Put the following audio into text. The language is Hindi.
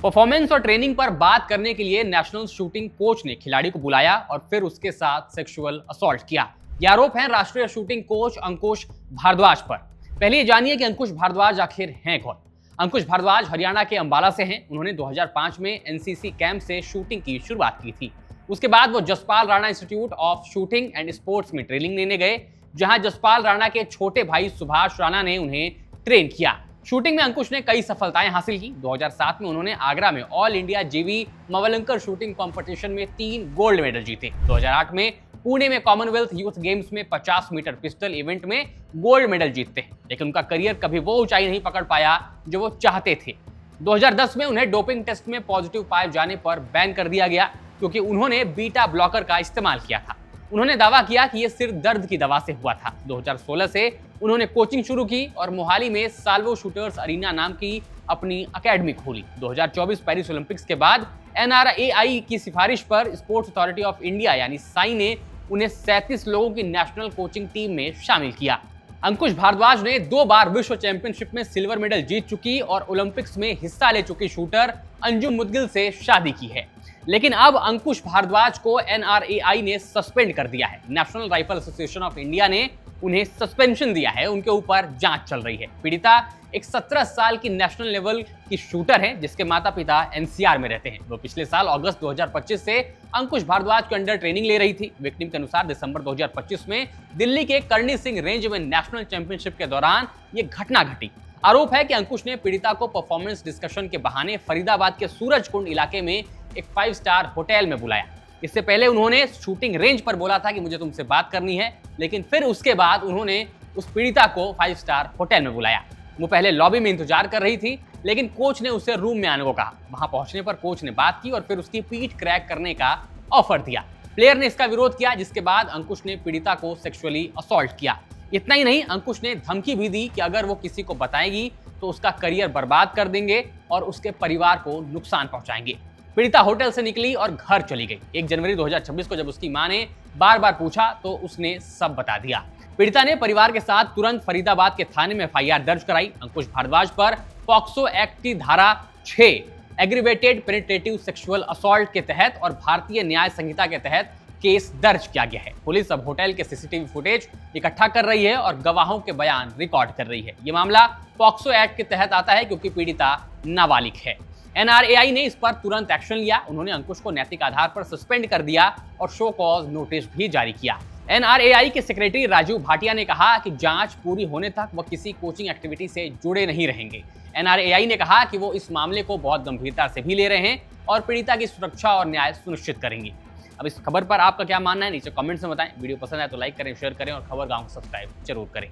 परफॉर्मेंस और ट्रेनिंग पर बात करने के लिए नेशनल शूटिंग कोच ने खिलाड़ी को बुलाया और फिर उसके साथ सेक्सुअल असॉल्ट किया। यह आरोप है राष्ट्रीय शूटिंग कोच अंकुश भारद्वाज पर। पहले ये जानिए कि अंकुश भारद्वाज आखिर हैं कौन। अंकुश भारद्वाज हरियाणा के अंबाला से हैं। उन्होंने 2005 में एनसीसी कैंप से शूटिंग की शुरुआत की थी। उसके बाद वो Jaspal Rana institute of shooting and sports में ट्रेनिंग लेने गए, जहां जसपाल राणा के छोटे भाई सुभाष राणा ने उन्हें ट्रेन किया। शूटिंग में अंकुश ने कई सफलताएं हासिल की। 2007 में उन्होंने आगरा में ऑल इंडिया जेवी मवलंकर शूटिंग कंपटीशन में 3 गोल्ड मेडल जीते। 2008 में पुणे में कॉमनवेल्थ यूथ गेम्स में 50 मीटर पिस्टल इवेंट में गोल्ड मेडल जीतते हैं, लेकिन उनका करियर कभी वो ऊंचाई नहीं पकड़ पाया जो वो चाहते थे। 2010 में उन्हें डोपिंग टेस्ट में पॉजिटिव पाए जाने पर बैन कर दिया गया, क्योंकि उन्होंने बीटा ब्लॉकर का इस्तेमाल किया था। उन्होंने दावा किया कि यह सिर दर्द की दवा से हुआ था। 2016 से उन्होंने कोचिंग शुरू की और मोहाली में साल्वो शूटर्स अरीना नाम की अपनी अकेडमी खोली। 2024 पेरिस ओलंपिक्स के बाद NRAI की सिफारिश पर स्पोर्ट्स अथॉरिटी ऑफ इंडिया यानी साई ने उन्हें 37 लोगों की नेशनल कोचिंग टीम में शामिल किया। अंकुश भारद्वाज ने 2 बार विश्व चैंपियनशिप में सिल्वर मेडल जीत चुकी और ओलंपिक्स में हिस्सा ले चुकी शूटर अंजुम मुदगिल से शादी की है। लेकिन अब अंकुश भारद्वाज को NRAI ने सस्पेंड कर दिया है। National rifle association of India ने उन्हें सस्पेंशन दिया है। उनके ऊपर जांच चल रही है। पीड़िता एक 17 साल की नेशनल लेवल की शूटर है, जिसके माता पिता NCR में रहते हैं। वो पिछले साल अगस्त 2025 से अंकुश भारद्वाज के अंडर ट्रेनिंग ले रही थी। विक्टिम के अनुसार दिसंबर 2025 में दिल्ली के करनी सिंह रेंज में नेशनल चैंपियनशिप के दौरान ये घटना घटी। आरोप है कि अंकुश ने पीड़िता को परफॉर्मेंस डिस्कशन के बहाने फरीदाबाद के सूरजकुंड इलाके में एक 5 स्टार होटल में बुलाया। इससे पहले उन्होंने शूटिंग रेंज पर बोला था कि मुझे तुमसे बात करनी है, लेकिन फिर उसके बाद उन्होंने उस पीड़िता को 5 स्टार होटल में बुलाया। वो पहले लॉबी में इंतजार कर रही थी, लेकिन कोच ने उसे रूम में आने को कहा। वहां पहुंचने पर कोच ने बात की और फिर उसकी पीठ क्रैक करने का ऑफर दिया। प्लेयर ने इसका विरोध किया, जिसके बाद अंकुश ने पीड़िता को सेक्सुअली असॉल्ट किया। इतना ही नहीं, अंकुश ने धमकी भी दी कि अगर वो किसी को बताएगी तो उसका करियर बर्बाद कर देंगे और उसके परिवार को नुकसान पहुंचाएंगे। पीड़िता होटल से निकली और घर चली गई। 1 जनवरी 2026 को जब उसकी मां ने बार बार पूछा तो उसने सब बता दिया। पीड़िता ने परिवार के साथ तुरंत फरीदाबाद के थाने में FIR दर्ज कराई। अंकुश भारद्वाज पर पॉक्सो एक्ट की धारा 6 एग्रीवेटेड पेनिट्रेटिव सेक्सुअल असॉल्ट के तहत और भारतीय न्याय संहिता के तहत केस दर्ज किया गया है। पुलिस अब होटल के CCTV फुटेज इकट्ठा कर रही है और गवाहों के बयान रिकॉर्ड कर रही है। ये मामला पॉक्सो एक्ट के तहत आता है, क्योंकि पीड़िता नाबालिग है। NRAI ने इस पर तुरंत एक्शन लिया। उन्होंने अंकुश को नैतिक आधार पर सस्पेंड कर दिया और शो कॉज नोटिस भी जारी किया। NRAI के सेक्रेटरी राजीव भाटिया ने कहा कि जांच पूरी होने तक वह किसी कोचिंग एक्टिविटी से जुड़े नहीं रहेंगे। NRAI ने कहा कि वो इस मामले को बहुत गंभीरता से भी ले रहे हैं और पीड़िता की सुरक्षा और न्याय सुनिश्चित करेंगे। अब इस खबर पर आपका क्या मानना है, नीचे कमेंट्स में बताएं। वीडियो पसंद आए तो लाइक करें, शेयर करें और खबर गांव को सब्सक्राइब जरूर करें।